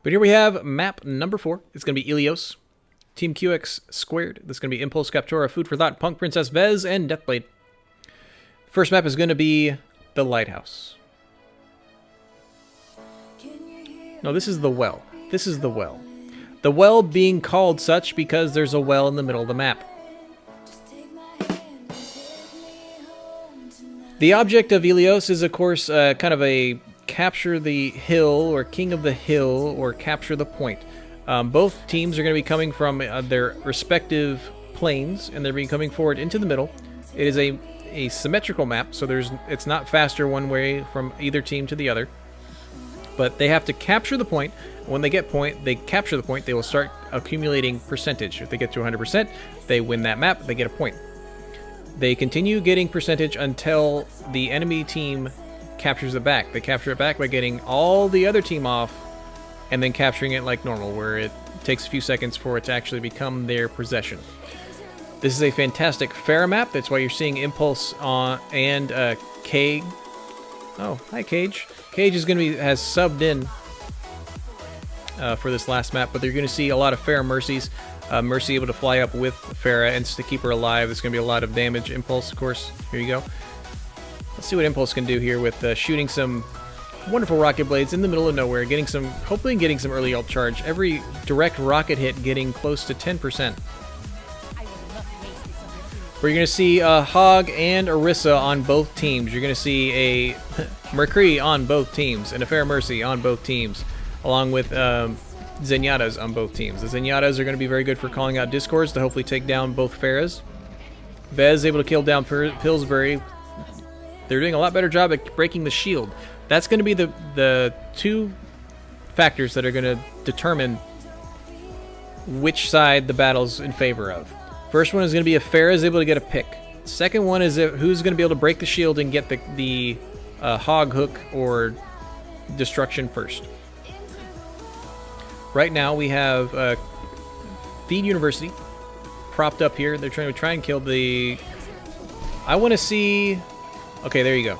But here we have map number 4. It's going to be Illios, Team QX2. This is going to be Impulse, Captura, Food for Thought, Punk Princess, Vez, and Deathblade. First map is going to be the Lighthouse. No, this is the well. This is the well. The well being called such because there's a well in the middle of the map. The object of Illios is, of course, kind of a capture the hill, or king of the hill, or capture the point. Both teams are going to be coming from their respective planes, and they're being coming forward into the middle. It is a symmetrical map, so it's not faster one way from either team to the other. But they have to capture the point. When they capture the point, they will start accumulating percentage. If they get to 100%, they win that map, they get a point. They continue getting percentage until the enemy team captures it back. They capture it back by getting all the other team off and then capturing it like normal, where it takes a few seconds for it to actually become their possession. This is a fantastic Pharah map. That's why you're seeing Impulse and Cage. Oh, hi Cage. Cage is going to has subbed in for this last map, but you're going to see a lot of Pharah Mercies. Mercy able to fly up with Pharah and to keep her alive. There's going to be a lot of damage. Impulse, of course. Here you go. Let's see what Impulse can do here with shooting some wonderful rocket blades in the middle of nowhere, hopefully getting some early ult charge. Every direct rocket hit getting close to 10%. We're going to see Hog and Orisa on both teams. You're going to see a Mercury on both teams and a Pharah Mercy on both teams, along with Zenyatas on both teams. The Zenyatas are going to be very good for calling out discords to hopefully take down both Pharahs. Vez able to kill down Pillsbury. They're doing a lot better job at breaking the shield. That's going to be the two factors that are going to determine which side the battle's in favor of. First one is going to be if Pharah is able to get a pick. Second one is who's going to be able to break the shield and get the hog hook or destruction first. Right now we have Feed University propped up here. They're trying to kill the... I want to see... Okay, there you go.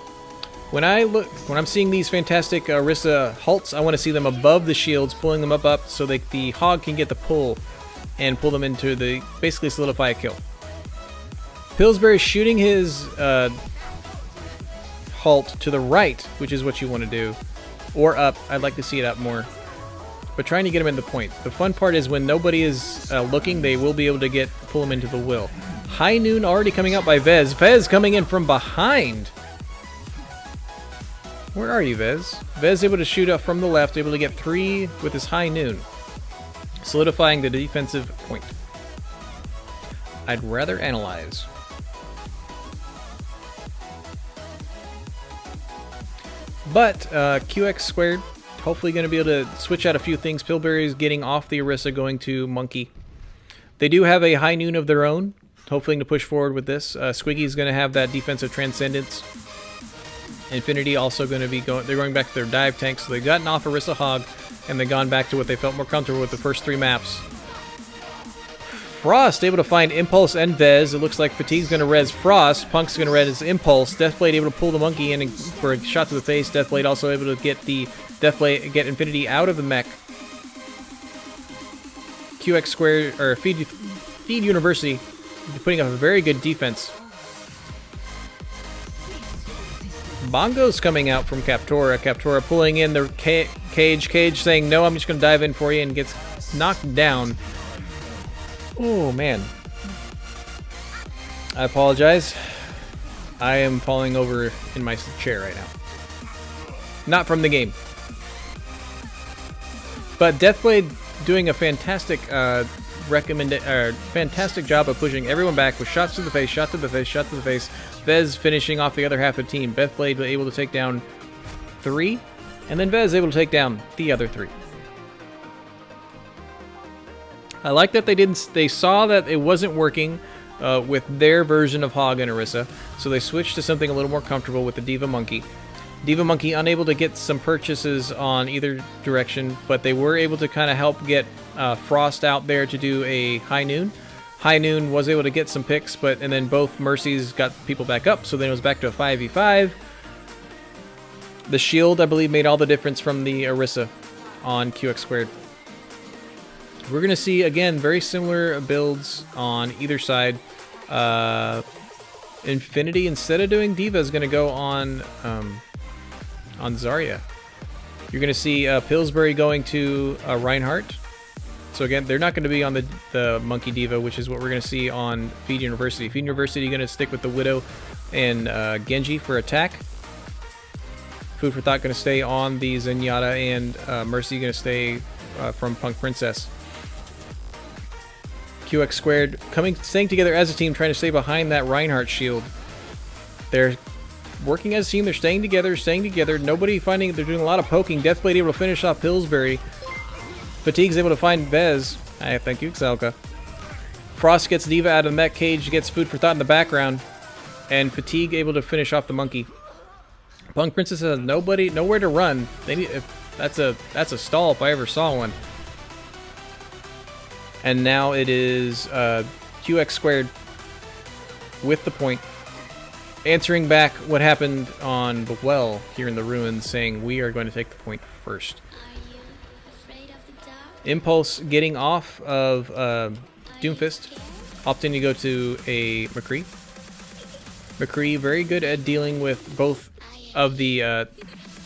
When I'm seeing these fantastic Orisa halts, I want to see them above the shields, pulling them up so that the hog can get the pull and pull them into the... basically solidify a kill. Pillsbury shooting his halt to the right, which is what you want to do. Or up. I'd like to see it up more. But trying to get him in the point. The fun part is when nobody is looking, they will be able to pull him into the will. High Noon already coming out by Vez. Vez coming in from behind. Where are you, Vez? Vez able to shoot up from the left, able to get 3 with his High Noon, solidifying the defensive point. I'd rather analyze. But QX2 hopefully going to be able to switch out a few things. Pillsbury's getting off the Orisa, going to Monkey. They do have a High Noon of their own, hopefully to push forward with this. Squiggy's going to have that defensive transcendence. Infinity also going to be they're going back to their dive tank, so they've gotten off Orisa Hog, and they've gone back to what they felt more comfortable with the first 3 maps. Frost able to find Impulse and Vez. It looks like Fatigue's going to res Frost. Punk's going to res Impulse. Deathblade able to pull the Monkey in for a shot to the face. Deathblade also able to get get Infinity out of the mech. QX2 or Feed University putting up a very good defense. Bongo's coming out from Captura. Captura pulling in the Cage. Cage saying, no, I'm just going to dive in for you, and gets knocked down. Oh, man. I apologize. I am falling over in my chair right now. Not from the game. But Deathblade doing a fantastic fantastic job of pushing everyone back with shots to the face, shot to the face, shot to the face. Vez finishing off the other half of the team. Deathblade able to take down 3, and then Vez able to take down the other 3. I like that they saw that it wasn't working with their version of Hog and Orisa, so they switched to something a little more comfortable with the Diva Monkey. Diva Monkey unable to get some purchases on either direction, but they were able to kind of help get Frost out there to do a High Noon. High Noon was able to get some picks, and then both Mercies got people back up, so then it was back to a 5v5. The shield, I believe, made all the difference from the Orisa on QX squared. We're going to see, again, very similar builds on either side. Infinity, instead of doing Diva, is going to go on Zarya. You're going to see Pillsbury going to Reinhardt. So again, they're not going to be on the Monkey Diva, which is what we're going to see on Feed University. Feed University going to stick with the Widow and Genji for attack. Food for Thought going to stay on the Zenyatta, and Mercy going to stay from Punk Princess. QX squared staying together as a team, trying to stay behind that Reinhardt shield. They're working as a team. They're staying together. Nobody finding. They're doing a lot of poking. Deathblade able to finish off Pillsbury. Fatigue's able to find Vez. Thank you, Xelka. Frost gets Diva out of the mech cage, gets Food for Thought in the background, and Fatigue able to finish off the monkey. Punk Princess has nowhere to run. That's a stall if I ever saw one. And now it is QX squared with the point, answering back what happened on the well here in the ruins, saying we are going to take the point first. Impulse getting off of Doomfist, opting to go to a McCree. McCree very good at dealing with both of the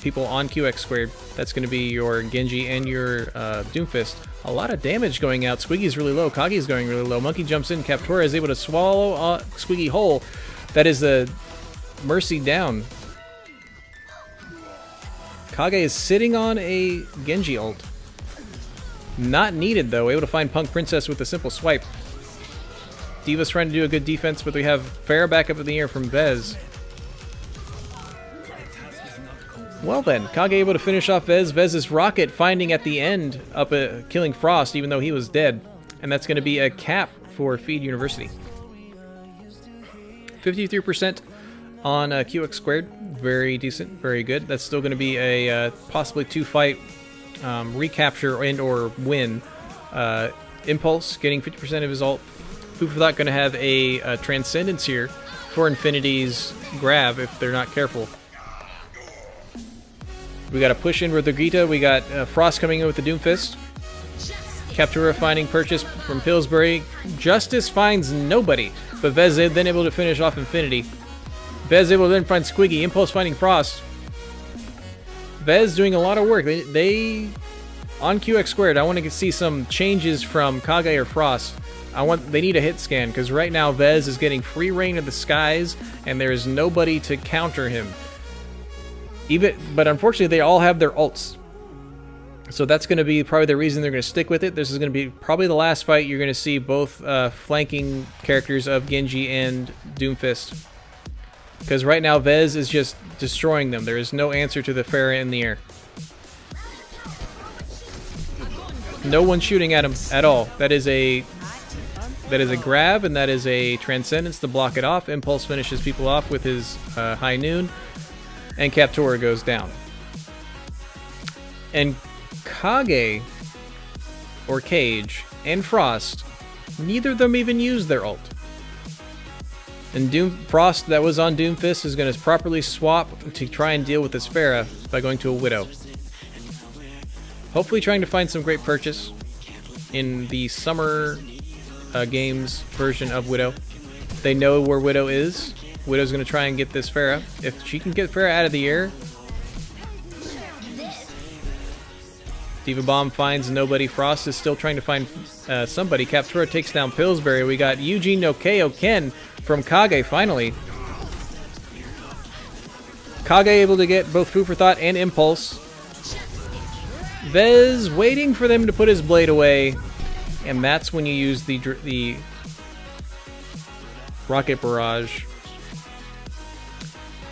people on QX squared. That's going to be your Genji and your Doomfist. A lot of damage going out. Squiggy's really low. Kage's going really low. Monkey jumps in. Captora is able to swallow Squiggy whole. That is the Mercy down. Kage is sitting on a Genji ult. Not needed though. Able to find Punk Princess with a simple swipe. Diva's trying to do a good defense, but we have Pharah back up in the air from Vez. Well then, Kage able to finish off Vez. Vez's rocket finding at the end up killing Frost, even though he was dead. And that's going to be a cap for Feed University. 53% on QX squared. Very decent, very good. That's still going to be a possibly 2-fight recapture and or win. Impulse getting 50% of his ult. Food for Thought going to have a Transcendence here for Infinity's grab if they're not careful. We got a push in with the Gita. We got Frost coming in with the Doomfist. Captura finding purchase from Pillsbury. Justice finds nobody, but Vez then able to finish off Infinity. Vez able to then find Squiggy. Impulse finding Frost. Vez doing a lot of work. They on QX squared. I want to see some changes from Kage or Frost. They need a hit scan because right now Vez is getting free reign of the skies and there is nobody to counter him. But unfortunately, they all have their ults. So that's going to be probably the reason they're going to stick with it. This is going to be probably the last fight. You're going to see both flanking characters of Genji and Doomfist. Because right now, Vez is just destroying them. There is no answer to the Pharah in the air. No one shooting at him at all. That is a grab, and that is a Transcendence to block it off. Impulse finishes people off with his High Noon. And Captora goes down. And Kage, or Cage, and Frost, neither of them even use their ult. And Frost, that was on Doomfist, is going to properly swap to try and deal with this Pharah by going to a Widow. Hopefully trying to find some great purchase in the summer games version of Widow. They know where Widow is. Widow's going to try and get this Pharah. If she can get Pharah out of the air. Diva Bomb finds nobody. Frost is still trying to find somebody. Captura takes down Pillsbury. We got Eugene no KO Ken from Kage finally. Kage able to get both Food for Thought and Impulse. Vez waiting for them to put his blade away. And that's when you use the Rocket Barrage.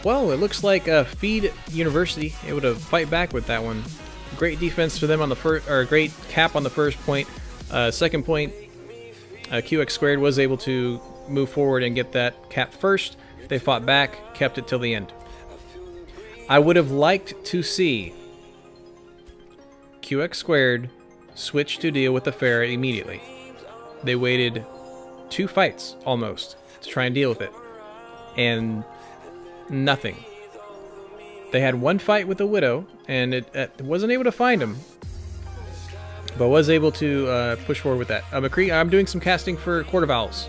Well, it looks like Feed University able to fight back with that one. Great defense for them on the first, or great cap on the first point. Second point, QX squared was able to move forward and get that cap first. They fought back, kept it till the end. I would have liked to see QX squared switch to deal with the Pharah immediately. They waited 2 fights almost to try and deal with it, and nothing. They had 1 fight with the Widow, and it wasn't able to find him. but was able to push forward with that. McCree, I'm doing some casting for Court of Owls.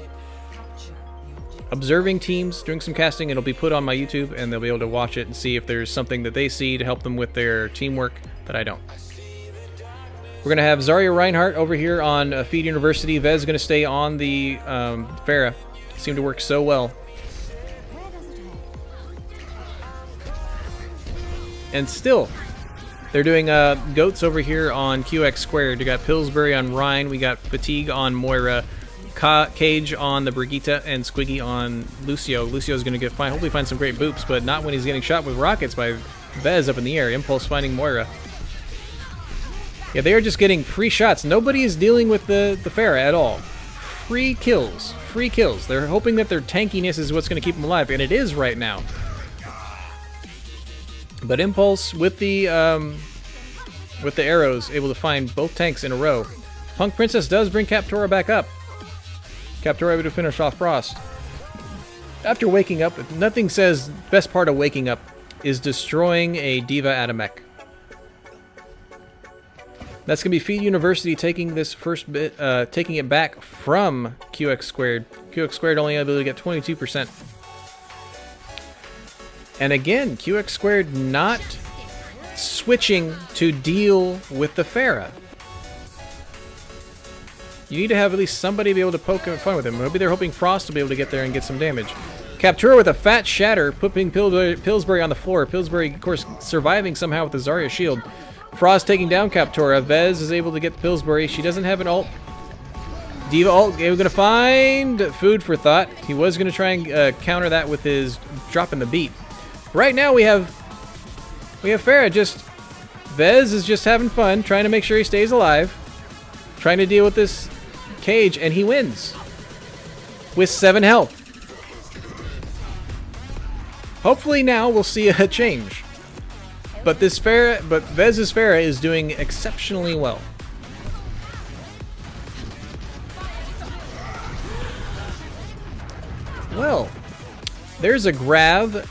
Observing teams, doing some casting. It'll be put on my YouTube, and they'll be able to watch it and see if there's something that they see to help them with their teamwork that I don't. We're going to have Zarya Reinhardt over here on Feed University. Vez is going to stay on the Pharah. Seemed to work so well. And still, they're doing goats over here on QX2. We got Pillsbury on Rhine. We got Fatigue on Moira. Cage on the Brigitte, and Squiggy on Lucio. Lucio's going to hopefully find some great boops, but not when he's getting shot with rockets by Vez up in the air. Impulse finding Moira. Yeah, they are just getting free shots. Nobody is dealing with the Pharah at all. Free kills. Free kills. They're hoping that their tankiness is what's going to keep them alive, and it is right now. But Impulse with the arrows able to find both tanks in a row. Punk Princess does bring Captora back up. Captora able to finish off Frost. After waking up, nothing says best part of waking up is destroying a Diva at a mech. That's going to be Feed University taking this first bit, taking it back from QX2. QX2 only able to get 22%. And again, QX2 not switching to deal with the Pharah. You need to have at least somebody be able to poke fun with him. Maybe they're hoping Frost will be able to get there and get some damage. Captura with a fat shatter, putting Pillsbury on the floor. Pillsbury, of course, surviving somehow with the Zarya shield. Frost taking down Captura. Vez is able to get the Pillsbury. She doesn't have an ult. Diva ult. We're going to find food for thought. He was going to try and counter that with his dropping the beat. Right now we have Pharah just... Vez is just having fun, trying to make sure he stays alive. Trying to deal with this Cage, and he wins with 7 health. Hopefully now we'll see a change. But Vez's Pharah is doing exceptionally well. Well, there's a grab,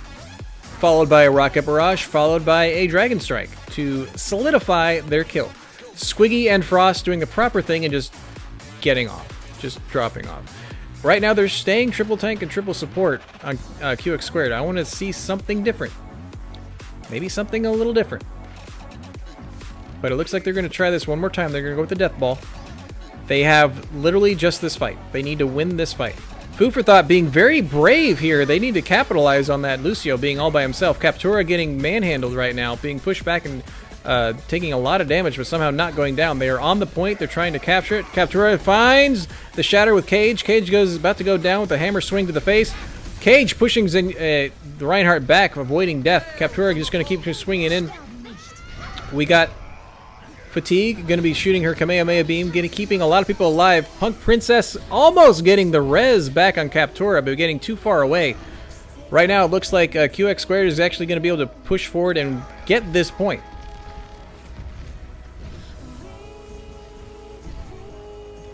followed by a Rocket Barrage, followed by a Dragon Strike to solidify their kill. Squiggy and Frost doing the proper thing and just getting off. Just dropping off. Right now they're staying triple tank and triple support on QX2. I want to see something different. Maybe something a little different. But it looks like they're going to try this one more time. They're going to go with the Death Ball. They have literally just this fight. They need to win this fight. Food for Thought being very brave here. They need to capitalize on that Lucio being all by himself. Captura getting manhandled right now, being pushed back and taking a lot of damage, but somehow not going down. They are on the point. They're trying to capture it. Captura finds the shatter with Cage. Cage is about to go down with a hammer swing to the face. Cage pushing the Reinhardt back, avoiding death. Captura just going to keep swinging in. We got Fatigue going to be shooting her Kamehameha beam, keeping a lot of people alive. Punk Princess almost getting the res back on Captura, but getting too far away. Right now it looks like QX2 is actually going to be able to push forward and get this point.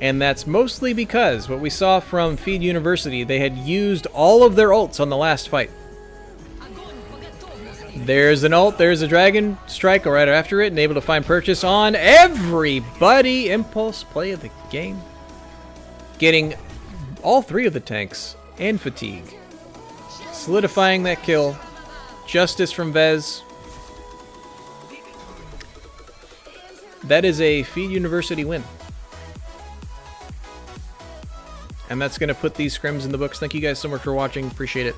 And that's mostly because what we saw from Feed University, they had used all of their ults on the last fight. There's an ult, there's a Dragon Strike right after it, and able to find purchase on everybody. Impulse play of the game. Getting all 3 of the tanks and Fatigue. Solidifying that kill. Justice from Vez. That is a Feed University win. And that's going to put these scrims in the books. Thank you guys so much for watching. Appreciate it.